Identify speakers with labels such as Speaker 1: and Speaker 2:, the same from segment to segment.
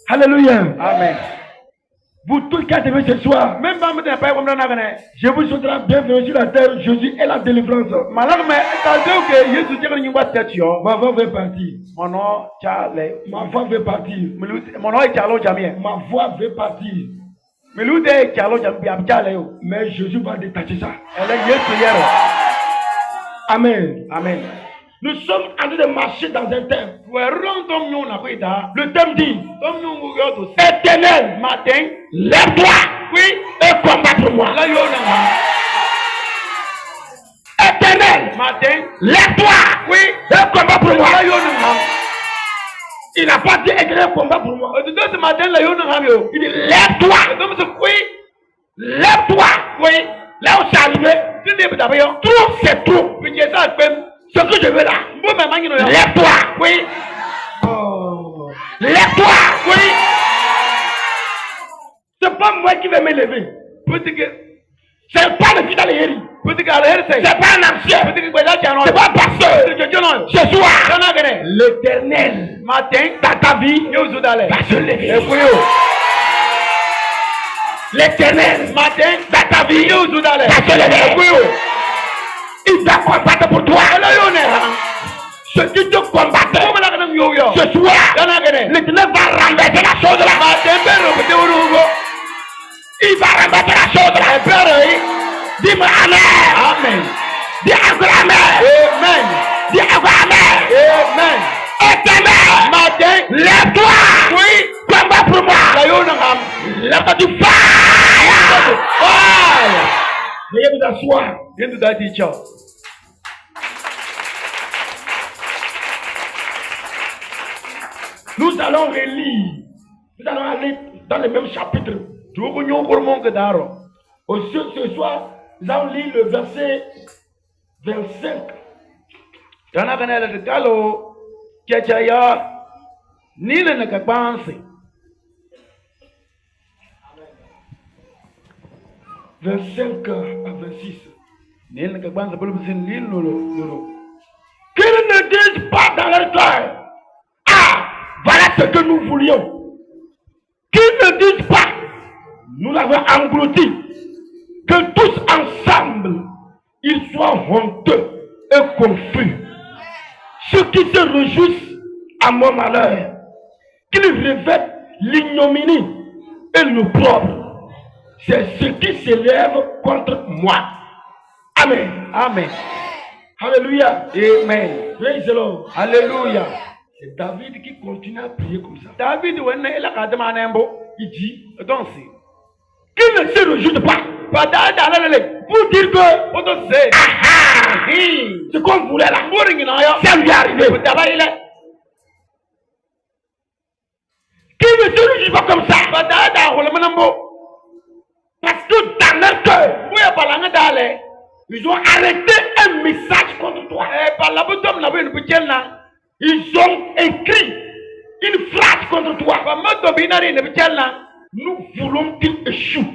Speaker 1: Alléluia.
Speaker 2: Amen.
Speaker 1: Vous tous qui êtes venus ce soir,
Speaker 2: Même pas me dire pas comme dans la gane.
Speaker 1: je vous souhaite la bienvenue sur la terre. Jésus est la délivrance.
Speaker 2: Malak me ta de que Jésus dit que nous va tête yo.
Speaker 1: Ma voix veut partir.
Speaker 2: Mon nom Charles.
Speaker 1: Ma voix veut partir.
Speaker 2: Mon nom est Charles Jamie.
Speaker 1: Ma voix veut partir.
Speaker 2: Mais lui de Charles Jamie.
Speaker 1: Mais Jésus va détacher ça.
Speaker 2: Elle est Jésus hier.
Speaker 1: Amen.
Speaker 2: Amen.
Speaker 1: Nous sommes en train de marcher dans un thème. Le thème dit Éternel,
Speaker 2: matin,
Speaker 1: lève-toi,
Speaker 2: oui,
Speaker 1: et combat pour moi. Éternel,
Speaker 2: matin,
Speaker 1: lève-toi,
Speaker 2: oui,
Speaker 1: et combat pour moi. Il n'a pas dit éternel combat pour moi. Il dit lève-toi,
Speaker 2: oui,
Speaker 1: lève-toi,
Speaker 2: oui,
Speaker 1: là où c'est arrivé. Trop, c'est trop. Ce que je veux là, lève-toi,
Speaker 2: oui,
Speaker 1: oh. Lève-toi,
Speaker 2: oui.
Speaker 1: C'est pas moi qui vais me lever. C'est pas le fils d'Aléhéry. C'est pas un ancien. C'est pas un pasteur. Ce soir, l'Éternel,
Speaker 2: matin,
Speaker 1: dans ta vie, va se lever. L'Éternel,
Speaker 2: matin,
Speaker 1: dans ta vie, va se lever. Il va combattre pour toi. Ce qui te combattait, ce soir, l'Éternel va renverser la chose là. Il va renverser la chose là. Dis-moi Amen.
Speaker 2: Amen.
Speaker 1: Dis encore Amen.
Speaker 2: Amen.
Speaker 1: Dis encore Amen.
Speaker 2: Amen.
Speaker 1: Éternel,
Speaker 2: matin,
Speaker 1: lève-toi.
Speaker 2: oui,
Speaker 1: Combat pour moi. Lève-toi du fire. Veuillez vous asseoir.
Speaker 2: Into that teacher.
Speaker 1: Nous allons relire. Nous allons aller dans le même chapitre. Ce soir, nous allons lire le verset 25. « 25 à 26. Qu'ils ne disent pas dans leur cœur, ah, voilà ce que nous voulions. Qu'ils ne disent pas, nous l'avons englouti. Que tous ensemble, ils soient honteux et confus. Ceux qui se réjouissent à mon malheur, qu'ils revêtent l'ignominie et l'opprobre. C'est ce qui s'élève contre moi. Amen.
Speaker 2: Amen.
Speaker 1: Alléluia.
Speaker 2: Amen.
Speaker 1: Praise the Lord.
Speaker 2: Alléluia.
Speaker 1: C'est David qui continue à prier comme ça.
Speaker 2: David, il dit, donc
Speaker 1: qu'il ne se réjouit pas. Pour dire que ce qu'on voulait là, ça lui est arrivé. Qu'il ne se réjouit pas comme ça. Parce que dans leur cœur, ils ont arrêté un message contre toi. Ils ont écrit une phrase contre toi. Nous voulons qu'ils échouent.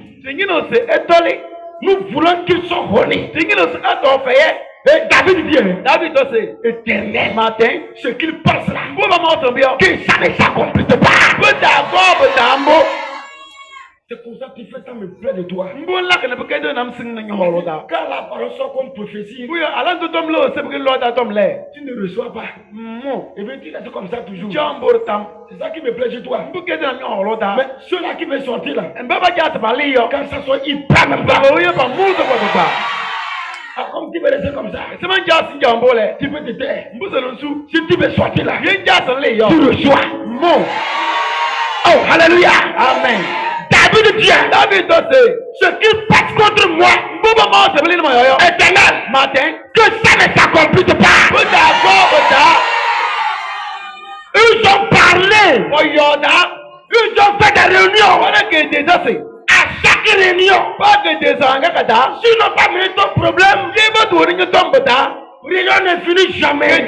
Speaker 1: Nous voulons qu'ils soient honnêtes. Et David dit, Éternel, matin, ce qu'il pense là, que ça ne s'accomplisse pas. C'est pour ça que tu fais tant me plaît de toi. Car la parole sort comme prophétie. Tu ne reçois pas. Et bien tu restes comme ça toujours. C'est ça qui me plaît chez toi. Mais ceux-là qui veulent sortir là, quand ça soit, ils prennent même pas. Ah, comme tu veux rester comme ça, tu peux te taire. Si tu veux sortir là, tu reçois. Oh, alléluia.
Speaker 2: Amen.
Speaker 1: David dit, ce qui passe contre moi, Éternel, matin, que ça ne s'accomplisse pas. Ils ont parlé, ils ont fait des réunions. À chaque réunion, s'ils n'ont pas mis ton problème, réunion ne finit jamais.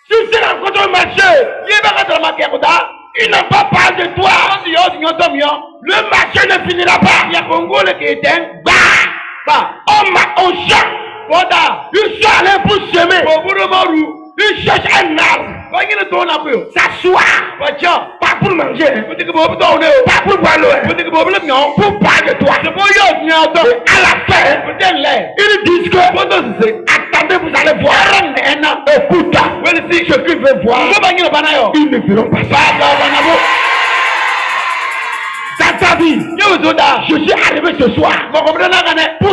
Speaker 1: Si c'est rencontre au marché, ils n'ont pas parlé de toi. Le marché ne finira pas. On chante. Ils sont allés pour semer. Ils cherchent un arbre. S'asseoir.
Speaker 2: Bacha.
Speaker 1: Pas pour manger.
Speaker 2: Vous dites que vous tournez.
Speaker 1: Pas pour boire l'eau.
Speaker 2: Vous dites que vous voulez bien.
Speaker 1: Pour parler de toi.
Speaker 2: C'est pour y aller.
Speaker 1: Et à la fin,
Speaker 2: Vous dites l'air.
Speaker 1: ils disent que attendez, vous allez voir. Écoute, ce qu'ils veulent voir, ils ne verront pas ça. Dans ta vie, je suis arrivé ce soir pour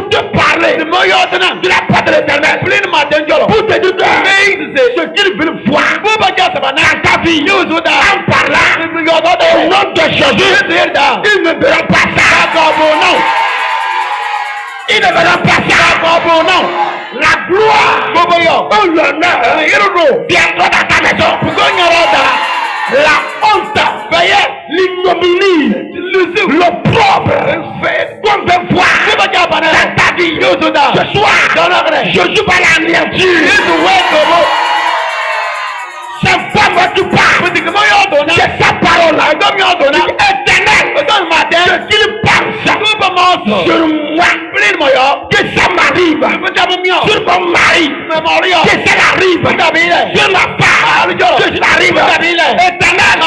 Speaker 1: te parler de la part de l'Éternel. Pour te dire que ce qu'ils veulent voir dans ta vie, en parlant au nom de Jésus, ils ne verront pas ça. Ils ne verront pas ça. La gloire, l'honneur viendra dans ta maison. La honte, l'ignominie, l'opprobre, qu'on veut voir dans ta vie. Ce soir, Jésus va l'anéantir. C'est pas moi qui parle. C'est sa parole. Éternel, ce qu'il pense sur moi, que ça m'arrive. Sur mon mari, que ça arrive. Sur ma femme, que ça arrive. Éternel,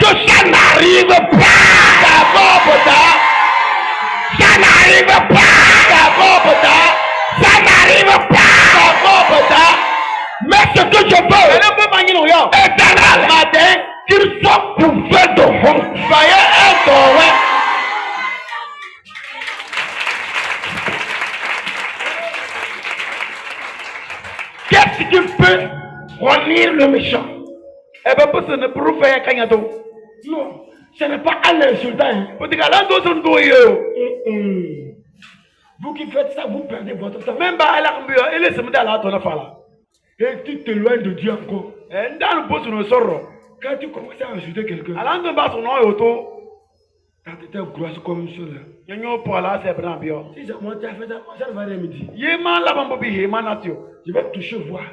Speaker 1: que ça n'arrive pas. Ça n'arrive pas. Ça n'arrive pas. Mais ce que je veux, éternel, qu'il soit couvert de honte. Qu'est-ce qui peut renier le méchant? Non, ce n'est pas à l'insultant. Vous qui faites ça, vous perdez votre temps.
Speaker 2: Même pas
Speaker 1: Et tu t'éloignes de Dieu encore. Quand tu commences à insulter quelqu'un, quand tu étais grosse comme ça, si c'est moi qui a fait ça, ça ne va rien me dire. Je vais toucher voir.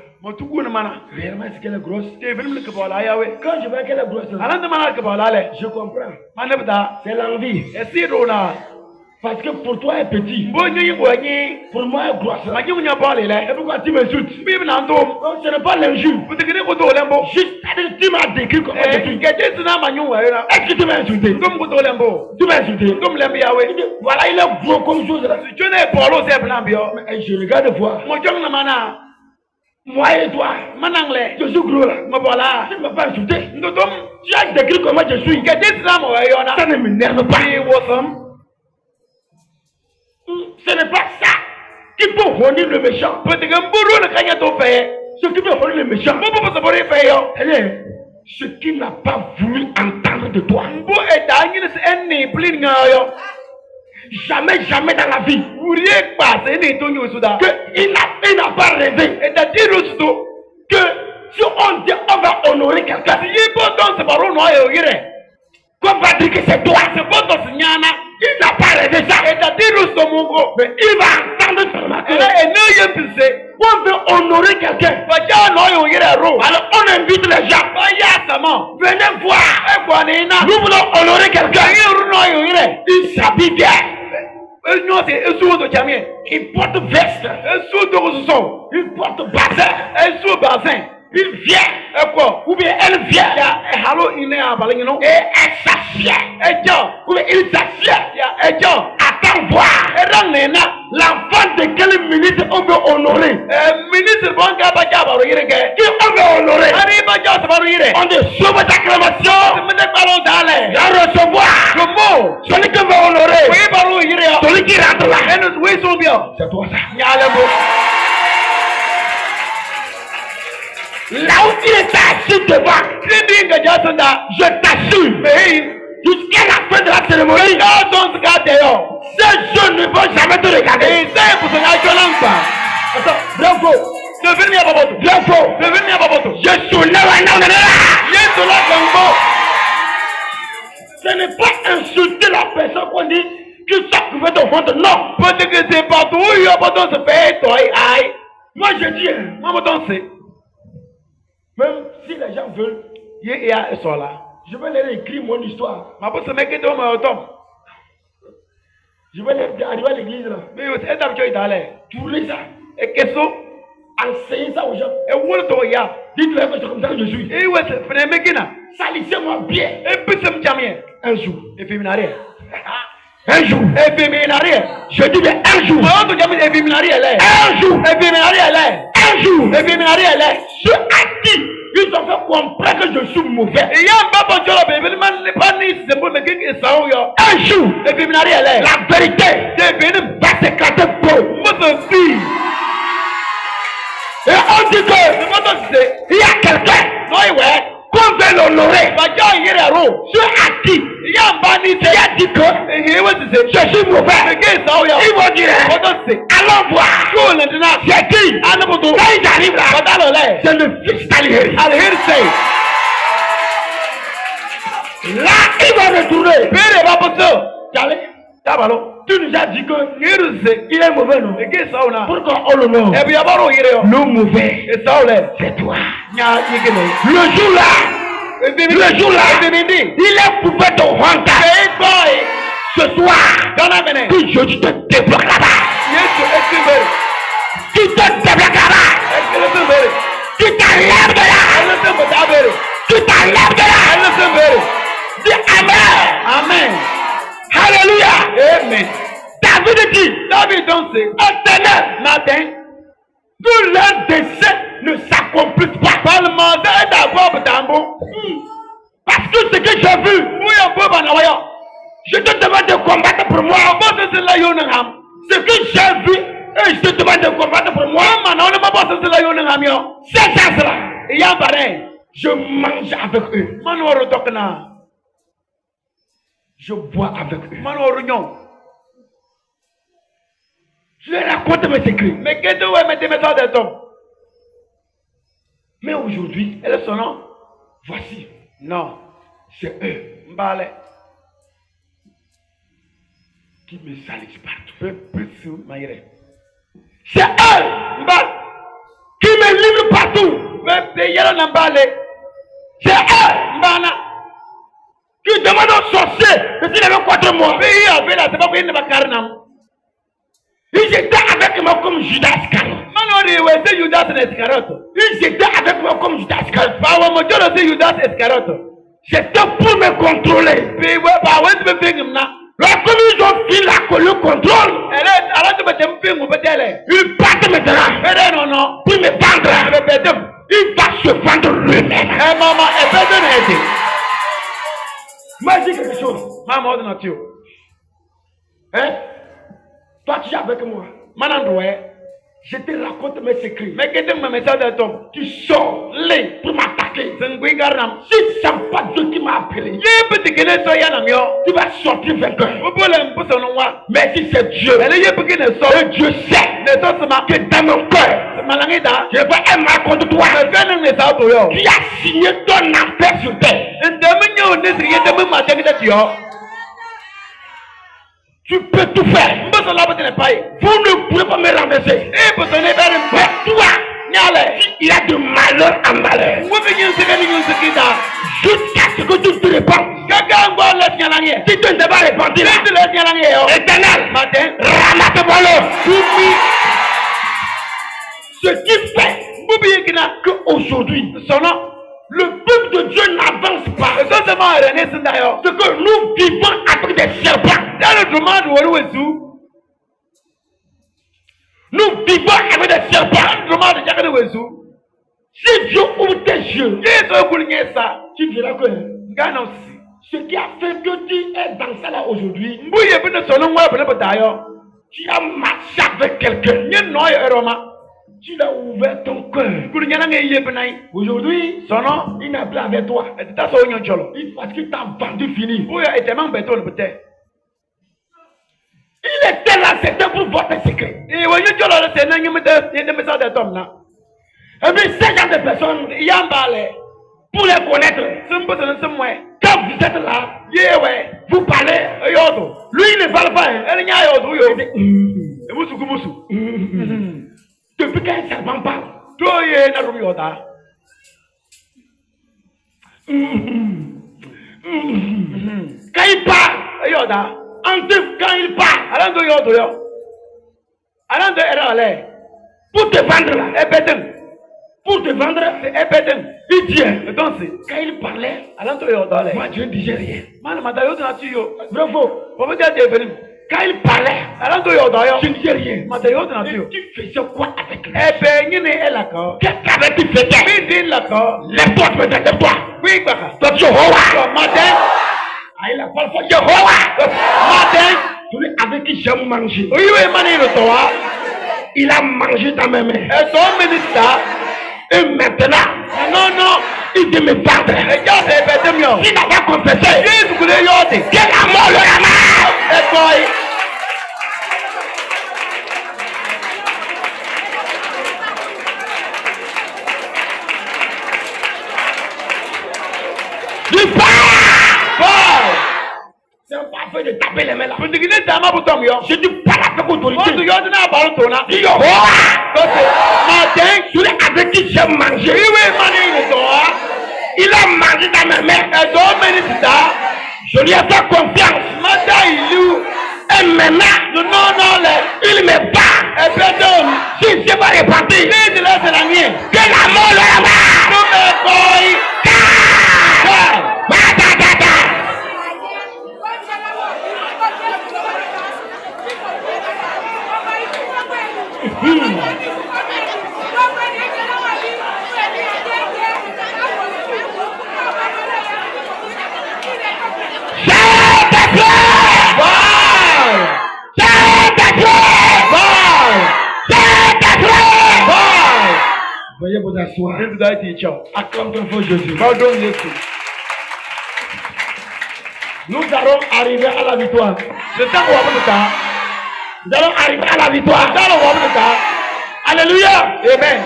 Speaker 1: Réellement, est-ce qu'elle est grosse? Quand je vois qu'elle est grosse, je comprends. C'est l'envie. Parce que pour toi, elle est petit. Pour moi, elle est grosse. Et pourquoi tu m'insultes? Ce n'est pas l'injure. Juste, tu m'as décrit comment je suis. Est-ce que tu m'as insulté? Tu m'as insulté. Voilà, il est gros comme chose là. Mais je regarde voir. Moi et toi, je suis gros là. Tu ne m'as pas insulté. Tu as décrit comment je suis. Ça ne m'énerve pas. Ce n'est pas ça qui peut renier le méchant. Ce qui peut renier le méchant, ce qu'il n'a pas voulu entendre de toi. Jamais, jamais dans la vie, qu'il n'a pas rêvé que si on dit on va honorer quelqu'un, qu'on va dire que c'est toi. Il n'a pas rêvé ça. Mais il va entendre seulement on veut honorer quelqu'un. Alors on invite les gens. Venez voir. Nous voulons honorer quelqu'un. Il s'habille bien. Il porte veste. Il porte bassin. Il vient. Ou bien elle vient. Et elle s'assied. Ou bien il s'assied. Attends voir. L'enfant de quelle ministre on veut honorer? Qui on veut honorer? On te sauve d'acclamation. À recevoir. Celui que veut honorer. Celui qui rentre là. C'est toi ça. Là où tu es assis devant, je t'assure, jusqu'à la fin de la cérémonie, ces jeunes ne vont jamais te regarder. Bravo. Je suis là. Ce n'est pas insulter la personne qu'on dit que ça pouvait te rendre. Non. Moi je dis, même si les gens veulent, je vais leur écrire mon histoire. Je vais aller à l'église là. Tourner ça. enseignez ça aux gens.
Speaker 2: E wolo to ya.
Speaker 1: Dites-leur que c'est comme ça que je suis.
Speaker 2: E we se fene megina.
Speaker 1: Salissez-moi bien.
Speaker 2: E bisem jamie.
Speaker 1: Un jour.
Speaker 2: E féminare.
Speaker 1: Un jour.
Speaker 2: E féminare.
Speaker 1: Je dis bien un jour.
Speaker 2: Mo to jamie e féminare ele.
Speaker 1: Un jour.
Speaker 2: E féminare ele.
Speaker 1: Un jour.
Speaker 2: E féminare ele.
Speaker 1: Ceux à qui ils ont fait comprendre que je suis mauvais.
Speaker 2: E ya ba bon jolo be be man le pani se mo me ke sao yo.
Speaker 1: Un jour.
Speaker 2: E féminare ele.
Speaker 1: La vérité.
Speaker 2: De benim
Speaker 1: Va s'éclater pour.
Speaker 2: mo to fi.
Speaker 1: Et on dit que
Speaker 2: Mo to se.
Speaker 1: il y a quelqu'un
Speaker 2: No iwe.
Speaker 1: qu'on veut l'honorer.
Speaker 2: Ba jo yire ro.
Speaker 1: Ceux à qui
Speaker 2: Ya ba ni
Speaker 1: il a dit que
Speaker 2: e we se.
Speaker 1: je suis mauvais.
Speaker 2: Me ke sao yo.
Speaker 1: Ils vont dire,
Speaker 2: Mo to se.
Speaker 1: allons voir.
Speaker 2: Ko le dina.
Speaker 1: C'est qui?
Speaker 2: Anabudu.
Speaker 1: Quand ils arrivent là,
Speaker 2: Badalo le.
Speaker 1: c'est le fils d'Aliheri.
Speaker 2: Alheri say.
Speaker 1: Là, il va retourner.
Speaker 2: Pere ba boso.
Speaker 1: Allez,
Speaker 2: Tabalo.
Speaker 1: tu nous as dit que
Speaker 2: Ngiru se.
Speaker 1: il est mauvais, non?
Speaker 2: E ke sao na.
Speaker 1: Pourquoi on l'honore?
Speaker 2: E bi abaro yire yo.
Speaker 1: Le mauvais,
Speaker 2: E sao le.
Speaker 1: c'est toi.
Speaker 2: Nya yigene.
Speaker 1: Le jour-là, le jour-là, il est coupé ton ventre. Ce soir,
Speaker 2: Dona mene.
Speaker 1: que je te débloque là-bas.
Speaker 2: Yesu ekibere.
Speaker 1: Tu te débloques là-bas.
Speaker 2: Ekibere.
Speaker 1: Tu t'enlèves de là.
Speaker 2: Alese mtabere.
Speaker 1: Tu t'enlèves de là.
Speaker 2: Alese mbere.
Speaker 1: Dis Amen.
Speaker 2: Amen.
Speaker 1: Alléluia.
Speaker 2: Amen.
Speaker 1: David dit,
Speaker 2: David don say.
Speaker 1: Éternel,
Speaker 2: Matin.
Speaker 1: que leur dessein ne s'accomplisse pas.
Speaker 2: Parlement de da bob tambo.
Speaker 1: Parce que ce que j'ai vu,
Speaker 2: Uya boba na waya.
Speaker 1: je te demande de combattre pour moi.
Speaker 2: Bobo se la yo ngam.
Speaker 1: Ce que j'ai vu, et je te demande de combattre pour moi.
Speaker 2: Mama na ona bobo se la yo ngam yo.
Speaker 1: C'est ça, cela.
Speaker 2: Ya bare.
Speaker 1: Je mange avec eux.
Speaker 2: Man woro tokna.
Speaker 1: Je bois avec eux.
Speaker 2: Man woro nyon.
Speaker 1: Je leur raconte mes secrets.
Speaker 2: Me keto we me te me de tom.
Speaker 1: Mais aujourd'hui,
Speaker 2: Ele sono.
Speaker 1: voici,
Speaker 2: No.
Speaker 1: c'est eux
Speaker 2: Mbale.
Speaker 1: qui me salissent partout.
Speaker 2: Pe pisu mayire.
Speaker 1: C'est eux
Speaker 2: Mbal.
Speaker 1: qui me livrent partout.
Speaker 2: Pe yelo na mbale.
Speaker 1: C'est eux
Speaker 2: Mbana.
Speaker 1: qui demandent aux sorciers de s'ils avaient contre moi.
Speaker 2: Pe ya be la se ba ko yin ba karnam.
Speaker 1: Ils étaient avec moi comme Judas Iscariot.
Speaker 2: Man ori we se Judas Iscariot.
Speaker 1: Ils étaient avec moi comme Judas Iscariot.
Speaker 2: Ba wo mo jolo se Judas Iscariot.
Speaker 1: C'était pour me contrôler.
Speaker 2: Pe we ba we se be ngim na.
Speaker 1: Lorsque ils ont fini le contrôle,
Speaker 2: Ele ala te be tem pe ngu betele.
Speaker 1: ils partent maintenant
Speaker 2: Ere no no.
Speaker 1: pour me vendre.
Speaker 2: Be betem.
Speaker 1: Il va se vendre lui-même.
Speaker 2: E mama e be den ete.
Speaker 1: Moi, je dis quelque chose.
Speaker 2: Mama o na tio.
Speaker 1: Hein? Toi, tu es avec moi.
Speaker 2: Manandwe.
Speaker 1: Je te raconte mes secrets.
Speaker 2: Me ketem me message de tom.
Speaker 1: Tu sors les pour m'attaquer.
Speaker 2: Zengui garnam.
Speaker 1: Si ce n'est pas Dieu qui m'a appelé,
Speaker 2: Ye petit kene so ya nam yo.
Speaker 1: tu vas sortir vainqueur.
Speaker 2: Obole mpuso no wa.
Speaker 1: Mais si c'est Dieu,
Speaker 2: Ele ye petit ne so.
Speaker 1: et Dieu sait
Speaker 2: Ne so sema.
Speaker 1: que dans mon cœur,
Speaker 2: Malangi da.
Speaker 1: je vais un mal contre toi.
Speaker 2: Me fene ne sa to yo.
Speaker 1: Tu as signé ton affaire sur terre.
Speaker 2: Ndeme nyo ne sigi ndeme ma tengi de tio.
Speaker 1: Tu peux tout faire.
Speaker 2: Mpuso la bote ne pai.
Speaker 1: Vous ne pouvez pas me renverser.
Speaker 2: E mpuso ne bere mpe.
Speaker 1: Mais toi,
Speaker 2: Nyale.
Speaker 1: il y a de malheur en malheur.
Speaker 2: Ngwe nyin sigi ni nyin sigi da.
Speaker 1: Jusqu'à ce que tu te répandes.
Speaker 2: Gaga ngo le nyalangi.
Speaker 1: Si tu ne t'es pas répandu là,
Speaker 2: Ti le nyalangi yo.
Speaker 1: Éternel,
Speaker 2: Matin.
Speaker 1: ramasse-moi l'eau. Ce qui fait
Speaker 2: Mbubi yekina.
Speaker 1: qu'aujourd'hui,
Speaker 2: Sono.
Speaker 1: le peuple de Dieu n'avance pas.
Speaker 2: So sema ere ne sinda yo.
Speaker 1: C'est que nous vivons avec des serpents.
Speaker 2: Dale dumadu wolu wezu.
Speaker 1: Nous vivons avec des serpents.
Speaker 2: Dumadu jakene wezu.
Speaker 1: Si Dieu ouvre tes yeux,
Speaker 2: Yeso kulinye sa.
Speaker 1: tu verras que
Speaker 2: Ngana osi.
Speaker 1: ce qui a fait que tu es dans ça là aujourd'hui,
Speaker 2: Mbuye bine sono ngwa bine batayo.
Speaker 1: tu as marché avec quelqu'un.
Speaker 2: Nye no yo eroma.
Speaker 1: Tu as ouvert ton cœur.
Speaker 2: Kulinye na ngeye binai.
Speaker 1: Aujourd'hui,
Speaker 2: Sono.
Speaker 1: il n'a plus avec toi.
Speaker 2: Etita so nyon cholo.
Speaker 1: Parce qu'il t'a vendu fini.
Speaker 2: Mbuye etemang beto le bete.
Speaker 1: Il était là, c'était pour votre secret.
Speaker 2: E wo nyon cholo le tena nyimete yende mesa de tom na.
Speaker 1: Et puis, ces gens de personnes,
Speaker 2: Yambale.
Speaker 1: pour les connaître,
Speaker 2: Simbo sono simwe.
Speaker 1: quand vous êtes là,
Speaker 2: Yewe.
Speaker 1: vous parlez,
Speaker 2: Yodo.
Speaker 1: lui il ne parle pas. Hein.
Speaker 2: Ele nya yodo yo. E musu kumusu.
Speaker 1: Depuis qu'un serpent parle,
Speaker 2: To ye na rum yoda.
Speaker 1: quand il parle,
Speaker 2: Yoda.
Speaker 1: en tout quand il parle,
Speaker 2: Alando yodo yo. Alando era ale.
Speaker 1: Pour te vendre là.
Speaker 2: Ebeden.
Speaker 1: Pour te vendre.
Speaker 2: C'est Ebeden.
Speaker 1: Il tient.
Speaker 2: Donc
Speaker 1: Quand il parlait,
Speaker 2: Alanto yo dole.
Speaker 1: moi je ne disais rien.
Speaker 2: Man mata yo na tu yo.
Speaker 1: Bravo.
Speaker 2: Faut me dire de venir.
Speaker 1: Quand il parlait,
Speaker 2: Alanto yo dole.
Speaker 1: je ne disais rien.
Speaker 2: Mata yo na tu
Speaker 1: Et
Speaker 2: yo.
Speaker 1: tu faisais quoi avec lui?
Speaker 2: Ebe nyine elaka.
Speaker 1: Qu'est-ce qu'avais-tu fait?
Speaker 2: Mi din laka.
Speaker 1: Lève-toi, lève-toi.
Speaker 2: Oui baka.
Speaker 1: Toi, Jéhovah.
Speaker 2: Matin.
Speaker 1: Ah, il a pas le fond. Jéhovah.
Speaker 2: Matin.
Speaker 1: Celui avec qui j'aime manger.
Speaker 2: Oui oui mani le toa.
Speaker 1: Il a mangé dans mes mains.
Speaker 2: Et ton ministre.
Speaker 1: Et maintenant,
Speaker 2: Non.
Speaker 1: il dit me vendre.
Speaker 2: Et ya ebeden yo.
Speaker 1: Il n'a pas confessé.
Speaker 2: Jésus kule yo de.
Speaker 1: Quel amour le rama.
Speaker 2: Et toi.
Speaker 1: Du fire.
Speaker 2: Wow.
Speaker 1: C'est un parfait de taper les mains là.
Speaker 2: Kundigine dama butom yo.
Speaker 1: Je dis pas avec autorité.
Speaker 2: Wọ́n tún yọ ọdún náà bàrún tó náà.
Speaker 1: Dis Jéhovah.
Speaker 2: Lọ́sẹ̀ máa jẹ́
Speaker 1: Celui avec qui j'aime manger.
Speaker 2: ìwé ìmọ̀ni ìrìnsọ̀ wá.
Speaker 1: Il a mangé dans mes mains.
Speaker 2: Ẹ̀dọ́ mẹ́rin ti dá.
Speaker 1: Je lui ai fait confiance.
Speaker 2: Má dá ìlú.
Speaker 1: Et maintenant,
Speaker 2: Nùnú náà lẹ̀.
Speaker 1: il me bat.
Speaker 2: Ẹ̀fẹ́ dọ́ọ̀mù.
Speaker 1: Si je ne sais pas repartir.
Speaker 2: Ní ìdílé ẹsẹ̀ náà ní ẹ̀.
Speaker 1: Quel amour le rama.
Speaker 2: Ló mẹ́kọ̀ọ́ yìí.
Speaker 1: Veuillez vous asseoir.
Speaker 2: Ní ìdílé ti ìtsọ̀.
Speaker 1: Acclame ton feu Jésus.
Speaker 2: Lọ́dún Jésù.
Speaker 1: Nous allons arriver à la victoire.
Speaker 2: Ṣètò àwọn ọmọdé ta.
Speaker 1: Nous allons arriver à la victoire.
Speaker 2: Ṣètò àwọn ọmọdé ta.
Speaker 1: Alléluia.
Speaker 2: Amen.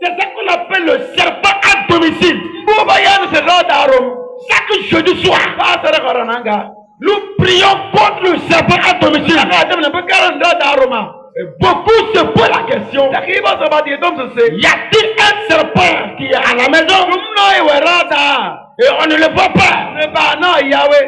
Speaker 1: C'est ce qu'on appelle le serpent à domicile.
Speaker 2: Bó bá yá ni sèlú ọ̀dà àrùn.
Speaker 1: Chaque jeudi soir,
Speaker 2: Bá a sọ̀rọ̀ kọ̀rọ̀ náà ga.
Speaker 1: nous prions contre le serpent à domicile.
Speaker 2: Ṣé àdéhùn ní bí kárọ̀ ní ọ̀dà àrùn ma?
Speaker 1: Beaucoup se posent la question.
Speaker 2: Ṣé kí ibà sọ̀rọ̀ àti ètò ìṣẹ̀ṣẹ̀?
Speaker 1: Y a-t-il un serpent qui est à la maison
Speaker 2: Túmúnà ìwẹ̀ rádà.
Speaker 1: et on ne le voit pas?
Speaker 2: Nígbà náà ìyáwé.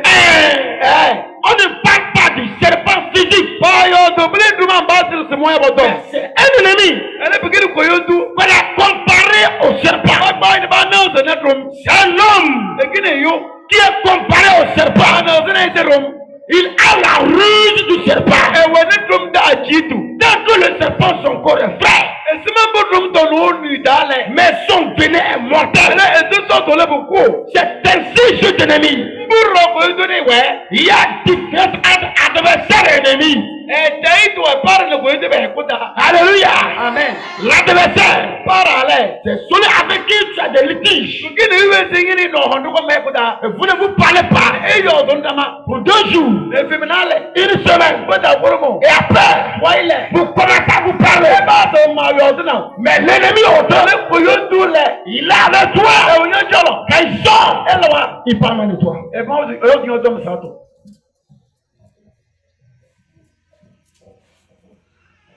Speaker 1: On ne parle pas du serpent physique.
Speaker 2: Báyọ̀ tòbílì dùnmọ̀ bá ti sìn mọ́ ẹ̀bọ̀ tọ̀.
Speaker 1: C'est un ennemi.
Speaker 2: Ẹni bìkínì kò yóò tú.
Speaker 1: On a comparé au serpent.
Speaker 2: Ọgbà ìdìbò náà ṣe ní tòm.
Speaker 1: C'est un homme
Speaker 2: Èkínì yó.
Speaker 1: qui est comparé au serpent.
Speaker 2: Àná ọ̀sẹ̀ náà ṣe rom.
Speaker 1: Il a la ruse du serpent.
Speaker 2: Ẹ̀wẹ̀ ní tòm dá àjíìtù.
Speaker 1: Dès que le serpent, son corps est frais,
Speaker 2: Èsì máa ń bó tòm tọ̀ ní ó nù ìdálẹ̀.
Speaker 1: mais son venin est mortel.
Speaker 2: Ẹ̀lẹ́ ètò sọ̀tọ̀ lẹ́bù kú.
Speaker 1: C'est ainsi, cet ennemi.
Speaker 2: Búrọ̀ kò yóò tó ní ìwẹ̀.
Speaker 1: Il y a différents adversaires ennemis.
Speaker 2: Ẹ̀jẹ̀ ìtò ẹ̀ bára ní kò yóò tó bẹ̀ kúta.
Speaker 1: Alléluia.
Speaker 2: Amen.
Speaker 1: L'adversaire,
Speaker 2: Bára alẹ̀.
Speaker 1: c'est celui avec qui tu as des litiges.
Speaker 2: Bìkínì ìwé ti yín ní ọ̀hún tó kọ́ mẹ́kúta.
Speaker 1: Et vous ne vous parlez pas
Speaker 2: Eyọ̀ ọ̀dún dama.
Speaker 1: pour 2 jours,
Speaker 2: Èfìmì náà lẹ̀.
Speaker 1: une semaine,
Speaker 2: Bọ́dà gbọ́dọ̀
Speaker 1: et après,
Speaker 2: wáyé.
Speaker 1: vous commencez à vous parler.
Speaker 2: Ẹ bá sọ ma yọ ọdún náà.
Speaker 1: Mais l'ennemi autant,
Speaker 2: Ẹ kò yóò dún lẹ̀.
Speaker 1: il est avec toi.
Speaker 2: Ẹ ò yóò jọlọ.
Speaker 1: Quand il sort,
Speaker 2: Ẹ lọ wa.
Speaker 1: il parle de toi.
Speaker 2: Ẹ fọ́n ọ̀sìn ọ̀yọ́ kìí ọjọ́ mi sàtọ̀.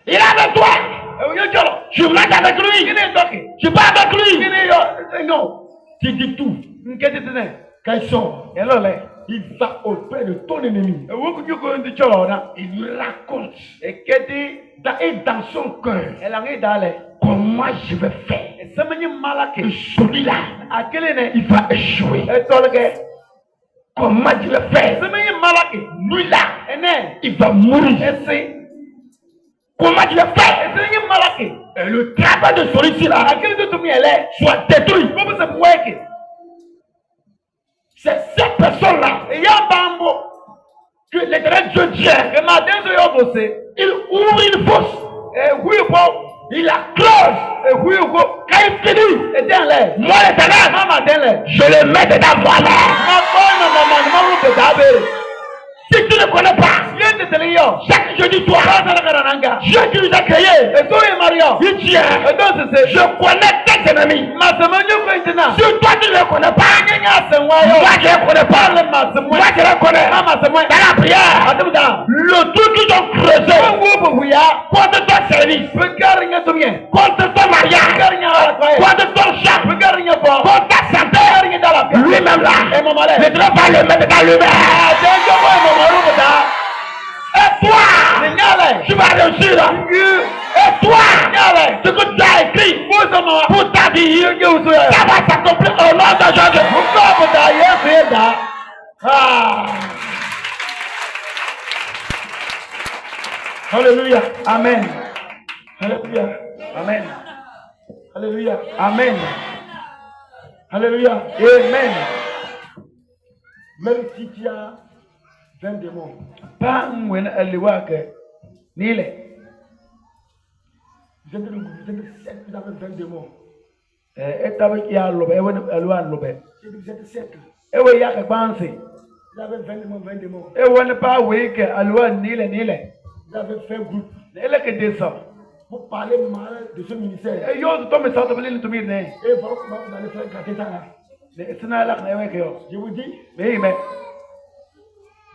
Speaker 1: Il est avec toi.
Speaker 2: Ẹ ò yóò jọlọ.
Speaker 1: Tu marches avec
Speaker 2: Kí
Speaker 1: lui.
Speaker 2: ni ìtọ́kì?
Speaker 1: Tu pars avec
Speaker 2: Kí
Speaker 1: lui.
Speaker 2: ni yọ? Ẹ̀yọ́.
Speaker 1: Tu dis tout.
Speaker 2: Nkẹ́ títí náà.
Speaker 1: Quand il sort,
Speaker 2: Ẹ lọ lẹ̀.
Speaker 1: il va auprès de ton ennemi.
Speaker 2: Ewu kutu ko ndi jọlọ ọ̀nà.
Speaker 1: Il lui raconte
Speaker 2: Ekedi
Speaker 1: dans son cœur
Speaker 2: ẹ̀làngé ìdálẹ̀.
Speaker 1: comment je vais faire.
Speaker 2: Ẹ̀sẹ̀mẹ̀nyẹ mmalake.
Speaker 1: Et celui-là,
Speaker 2: Akele nẹ.
Speaker 1: il va échouer.
Speaker 2: Ẹ̀tọ́lẹ̀kẹ́.
Speaker 1: Comment je vais faire.
Speaker 2: Ẹ̀sẹ̀mẹ̀nyẹ mmalake.
Speaker 1: Lui-là,
Speaker 2: Ẹ̀nẹ́.
Speaker 1: il va mourir.
Speaker 2: Ẹ̀sẹ̀.
Speaker 1: Comment je vais faire.
Speaker 2: Ẹ̀sẹ̀mẹ̀nyẹ mmalake.
Speaker 1: Et le travail de celui-ci-là
Speaker 2: Akele tó tumi ẹ̀lẹ́.
Speaker 1: soit détruit.
Speaker 2: Bọ́bí sẹ̀ wẹ́ẹ̀kì.
Speaker 1: C'est cette personne-là
Speaker 2: Ìyá bá ń bọ̀.
Speaker 1: que l'éternel Dieu dit.
Speaker 2: Ìmọ̀ àdéhùn yóò bò sí.
Speaker 1: Il ouvre une fosse.
Speaker 2: Ehu ìbò.
Speaker 1: Il la close.
Speaker 2: Ehu ìbò.
Speaker 1: Quand il finit,
Speaker 2: Ẹ̀dẹ́ ẹ̀lẹ́.
Speaker 1: moi l'éternel,
Speaker 2: Mama dẹ́lẹ̀.
Speaker 1: je le mets dedans moi-même.
Speaker 2: Ma gbọ́ ìmọ̀ mọ̀mọ́ ni wọ́n rú bèbá béèrè.
Speaker 1: Si tu ne connais pas,
Speaker 2: Yé tètèlé yọ.
Speaker 1: chaque jeudi soir,
Speaker 2: Bá sọ̀rọ̀ kàrà náà nga.
Speaker 1: Dieu qui nous a créés,
Speaker 2: Ètò ìmọ̀rìyọ̀.
Speaker 1: il dit,
Speaker 2: Ètò òṣìṣẹ́.
Speaker 1: je connais tes ennemis.
Speaker 2: Màsàmọ́ ní kò ìtìnà.
Speaker 1: Si toi tu ne les connais pas,
Speaker 2: Nyɛ asɛnwa yɔ.
Speaker 1: moi je ne connais pas.
Speaker 2: Alẹ́ màsàmọ́.
Speaker 1: Moi je les connais.
Speaker 2: Má màsàmọ́.
Speaker 1: Dans la prière,
Speaker 2: Àdébùdà.
Speaker 1: le truc qu'ils ont creusé
Speaker 2: Wọ́n wó bòbò yá.
Speaker 1: contre ton service,
Speaker 2: Pé kárí nyɛ tó yẹ.
Speaker 1: contre ton mariage,
Speaker 2: Kárí nyɛ ara kọ́ yẹ.
Speaker 1: contre ton champ,
Speaker 2: Pé kárí nyɛ bọ̀.
Speaker 1: contre ta santé,
Speaker 2: Kárí nyɛ dara fẹ́.
Speaker 1: lui-même là,
Speaker 2: Ẹ mọ̀mọ́ lẹ̀.
Speaker 1: le Dieu va le mettre dans lui-même.
Speaker 2: Àdéjọ́ bọ́ ìmọ̀mọ́ rú bùdá.
Speaker 1: Et toi, tu vas réussir. Et toi, ce que tu as écrit pour ta vie, ça va s'accomplir au nom de Jésus. Ah. Alléluia.
Speaker 2: Amen.
Speaker 1: Alléluia.
Speaker 2: Amen.
Speaker 1: Alléluia.
Speaker 2: Amen.
Speaker 1: Alléluia.
Speaker 2: Amen.
Speaker 1: Même si tu as 20 démons,
Speaker 2: Pas un aliwake. Nile.
Speaker 1: vous êtes 7, vous avez 20 démons.
Speaker 2: Etabe ya lobe. Ewe aliwa lobe.
Speaker 1: Vous êtes 7,
Speaker 2: Ewe ya kwansi.
Speaker 1: vous avez 20 démons, 20 démons.
Speaker 2: Ewe ne pas weke aliwa nile.
Speaker 1: Vous avez fait groupe
Speaker 2: Ele que descend.
Speaker 1: pour parler mal de ce ministère.
Speaker 2: E yo to me sauta bele to mir ne.
Speaker 1: Et voilà comment vous allez faire gratter ça là.
Speaker 2: Le sina la na weke yo.
Speaker 1: Je vous dis,
Speaker 2: Me.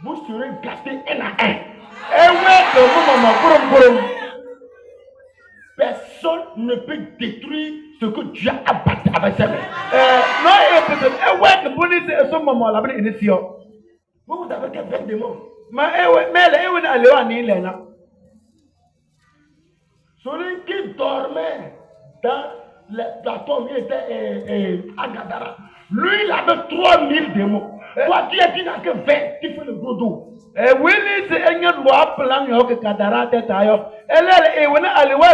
Speaker 1: vous serez gâtés un à un.
Speaker 2: Ewe to mama kurum.
Speaker 1: Personne ne peut détruire ce que Dieu a bâti avec ses mains.
Speaker 2: No e peut ewe ke police so mama la bele inisio.
Speaker 1: Vous avez que 20 démons.
Speaker 2: Ma ewe mele ewe na aliwa nile na.
Speaker 1: Celui qui dormait dans la tombe, il était à Gadara. Lui, il avait 3000 démons. Toi, tu es dit que 20, tu fais le gros dos.
Speaker 2: Willis enye lwa plan yo ke kadara te tayo. Ele ewe na aliwa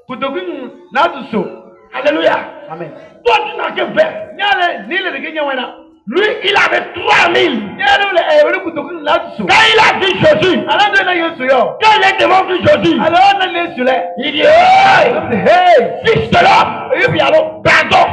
Speaker 2: kutokin na duso.
Speaker 1: Alléluia.
Speaker 2: Amen.
Speaker 1: Toi, tu n'as que 20.
Speaker 2: Nyale nile de kenya wana.
Speaker 1: Lui, il avait 3000.
Speaker 2: Nyale le ewe kutokin na duso.
Speaker 1: Quand il a vu Jésus,
Speaker 2: Alando na yesu yo.
Speaker 1: quand les démons vu Jésus,
Speaker 2: Alors na le sule.
Speaker 1: il dit, hey,
Speaker 2: Hey,
Speaker 1: fils de l'homme,
Speaker 2: you bialo.
Speaker 1: pardon,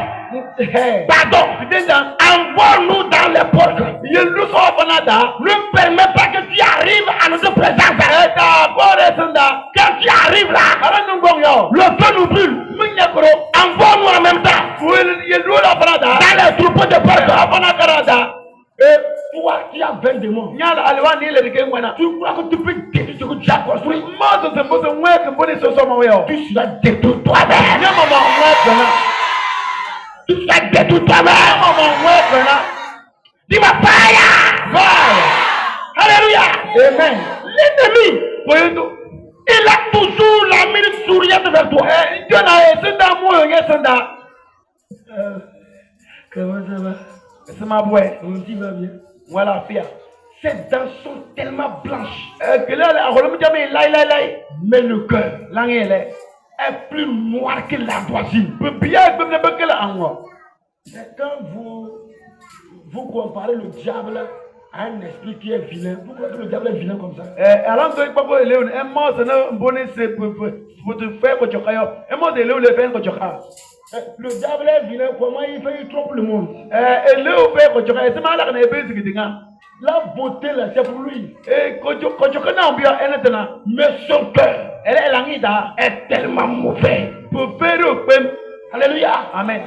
Speaker 2: Hey.
Speaker 1: pardon,
Speaker 2: Denda
Speaker 1: envoie-nous dans les portes.
Speaker 2: ye lu so fanada.
Speaker 1: Ne permets pas que tu arrives à notre présence.
Speaker 2: Eta bore senda.
Speaker 1: Quand tu arrives là,
Speaker 2: Alando ngong yo.
Speaker 1: le feu nous brûle.
Speaker 2: Munyakro.
Speaker 1: Envoie-nous en même temps
Speaker 2: Will ye lu la fanada.
Speaker 1: dans les troupeaux de portes.
Speaker 2: Afana karada.
Speaker 1: Et toi, tu as 20 démons.
Speaker 2: Nyala aliwa nile de kenya.
Speaker 1: Tu crois que tu peux détruire ce que tu as construit?
Speaker 2: Mozo se mbozo mweke mboni soso mawe.
Speaker 1: Tu seras détruit toi-même.
Speaker 2: Nyama mweke na.
Speaker 1: Tu seras détruit toi-même.
Speaker 2: Nyama mweke na.
Speaker 1: Dis-moi fire.
Speaker 2: Fire.
Speaker 1: Alléluia.
Speaker 2: Amen.
Speaker 1: L'ennemi,
Speaker 2: Koyendo.
Speaker 1: il a toujours la mine souriante vers toi.
Speaker 2: Jona senda moyo nye senda.
Speaker 1: Comment ça va?
Speaker 2: C'est ma boue.
Speaker 1: On dit va bien.
Speaker 2: Voilà fia.
Speaker 1: Ses dents sont tellement blanches.
Speaker 2: Kelele aholum jame lai.
Speaker 1: Mais le cœur
Speaker 2: Langele.
Speaker 1: est plus noir que l'ardoisine.
Speaker 2: Biya gbemne bekele anwo.
Speaker 1: C'est quand vous comparez le diable à un esprit qui est vilain. Vous croyez que le diable est vilain comme ça?
Speaker 2: Alando ikpako eleun emo se na mboni se pour faire ko chokayo. Emo de eleun le faire ko choka.
Speaker 1: Le diable est vilain, comment il fait? Il trompe le monde.
Speaker 2: Eleun faire ko choka. Ese ma la kana ebe sigitinga.
Speaker 1: La beauté là, c'est pour lui.
Speaker 2: Ko choka na mbia enetena.
Speaker 1: Mais son cœur
Speaker 2: Elle langida.
Speaker 1: est tellement mauvais.
Speaker 2: Pour faire au pem.
Speaker 1: Alléluia.
Speaker 2: Amen.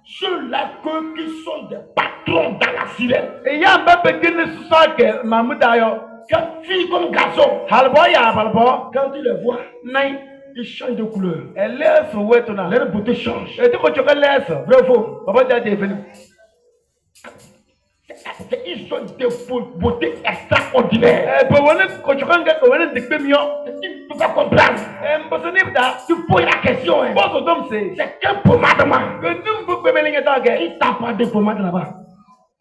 Speaker 1: Ceux-là qui sont des patrons dans la sirène.
Speaker 2: Et ya mbebe kene susake mamudayo.
Speaker 1: Quand fille comme garçon,
Speaker 2: Halbo ya balbo.
Speaker 1: quand tu les vois,
Speaker 2: Nai.
Speaker 1: ils changent de couleur.
Speaker 2: Elle est wetona.
Speaker 1: Leur beauté change.
Speaker 2: Et tu ko choka lesa.
Speaker 1: Vrai ou faux?
Speaker 2: Baba dade fenu.
Speaker 1: Ils ont des beautés extraordinaires.
Speaker 2: Pe wona ko choka nga ko wona dikpemio.
Speaker 1: Tu ne peux pas comprendre.
Speaker 2: Mbosoni da.
Speaker 1: Tu poses la question. Hein.
Speaker 2: Boso dom se.
Speaker 1: C'est quel pommade?
Speaker 2: Que nous bu bemelinga tage.
Speaker 1: Il t'a pas de pommade là-bas.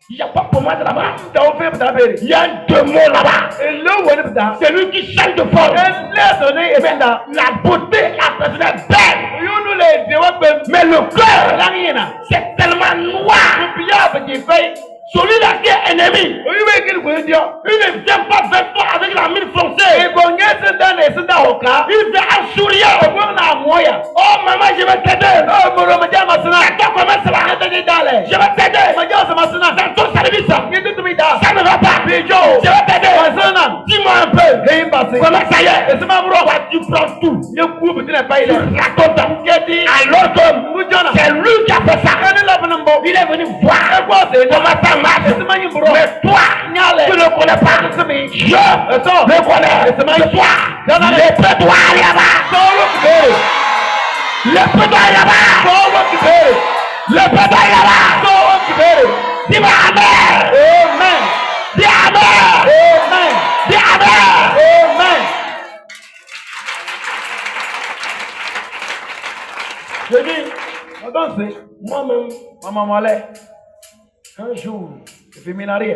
Speaker 1: Il n'y a pas de pommade là-bas.
Speaker 2: Ta ofe da beri.
Speaker 1: Il y a un démon là-bas.
Speaker 2: Et le wona da.
Speaker 1: C'est lui qui change de forme.
Speaker 2: Elle laisse donner et benda.
Speaker 1: La beauté, la personne est belle.
Speaker 2: You nous les dewa pem.
Speaker 1: Mais le cœur,
Speaker 2: Langina.
Speaker 1: c'est tellement noir.
Speaker 2: Biya petit fay.
Speaker 1: Celui-là qui est ennemi,
Speaker 2: Oyu be kiri ko dio.
Speaker 1: il ne vient pas vers toi avec la mine foncée.
Speaker 2: E ko ngese da ne senda hoka.
Speaker 1: Il vient en souriant.
Speaker 2: Ko na moya.
Speaker 1: Oh maman, je vais t'aider.
Speaker 2: Oh moro ma jama sana.
Speaker 1: Attends, comment ça va?
Speaker 2: Ete di dale.
Speaker 1: Je vais t'aider.
Speaker 2: Ma jama sama sana.
Speaker 1: Dans ton service,
Speaker 2: Ngi tu mi da.
Speaker 1: ça ne va pas.
Speaker 2: Bijo.
Speaker 1: Je vais t'aider.
Speaker 2: Sana.
Speaker 1: Dis-moi un peu.
Speaker 2: Hey passé.
Speaker 1: Comment ça y est?
Speaker 2: Ese ma bro.
Speaker 1: Toi, tu prends tout.
Speaker 2: Ye ku bi na pa ile.
Speaker 1: Tu racontes.
Speaker 2: Ngedi.
Speaker 1: Alors que
Speaker 2: Mujana.
Speaker 1: c'est lui qui a fait ça.
Speaker 2: Ene la bana mbo.
Speaker 1: Il est venu voir comment ça marche.
Speaker 2: Ese ma nyimbo.
Speaker 1: Mais toi,
Speaker 2: Nyale.
Speaker 1: tu ne connais pas.
Speaker 2: Ese mi.
Speaker 1: Je
Speaker 2: Eso.
Speaker 1: le connais.
Speaker 2: Ese ma
Speaker 1: C'est toi.
Speaker 2: Dana.
Speaker 1: Les pétoires là-bas.
Speaker 2: Solo kibere.
Speaker 1: Les pétoires là-bas.
Speaker 2: Solo kibere.
Speaker 1: Les pétoires là-bas.
Speaker 2: Solo kibere.
Speaker 1: Dis-moi Amen.
Speaker 2: Amen.
Speaker 1: Dis Amen.
Speaker 2: Amen.
Speaker 1: Dis Amen.
Speaker 2: Maman Malé,
Speaker 1: Un jour,
Speaker 2: féminarie.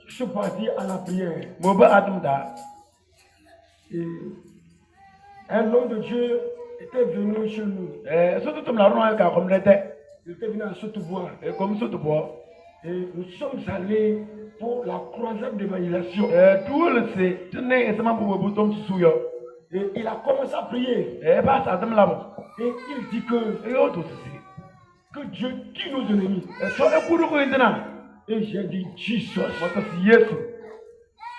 Speaker 1: je suis parti à la prière.
Speaker 2: Moba Admda.
Speaker 1: Et un homme de Dieu était venu chez nous.
Speaker 2: Surtout tout le monde a comme l'été.
Speaker 1: Il était venu à Sotobois.
Speaker 2: Et comme ça, tu vois.
Speaker 1: Et nous sommes allés pour la croisade d'évangélisation.
Speaker 2: Tout le sait. Tu n'es pas pour le bouton sous yo.
Speaker 1: Et il a commencé à prier.
Speaker 2: Et pas ça, tu me l'as.
Speaker 1: Et il dit que
Speaker 2: Et autre aussi.
Speaker 1: Dieu tue nos ennemis.
Speaker 2: Et soit le coup de maintenant.
Speaker 1: Et j'ai dit, Jesus.
Speaker 2: Moi, ça c'est Yesu.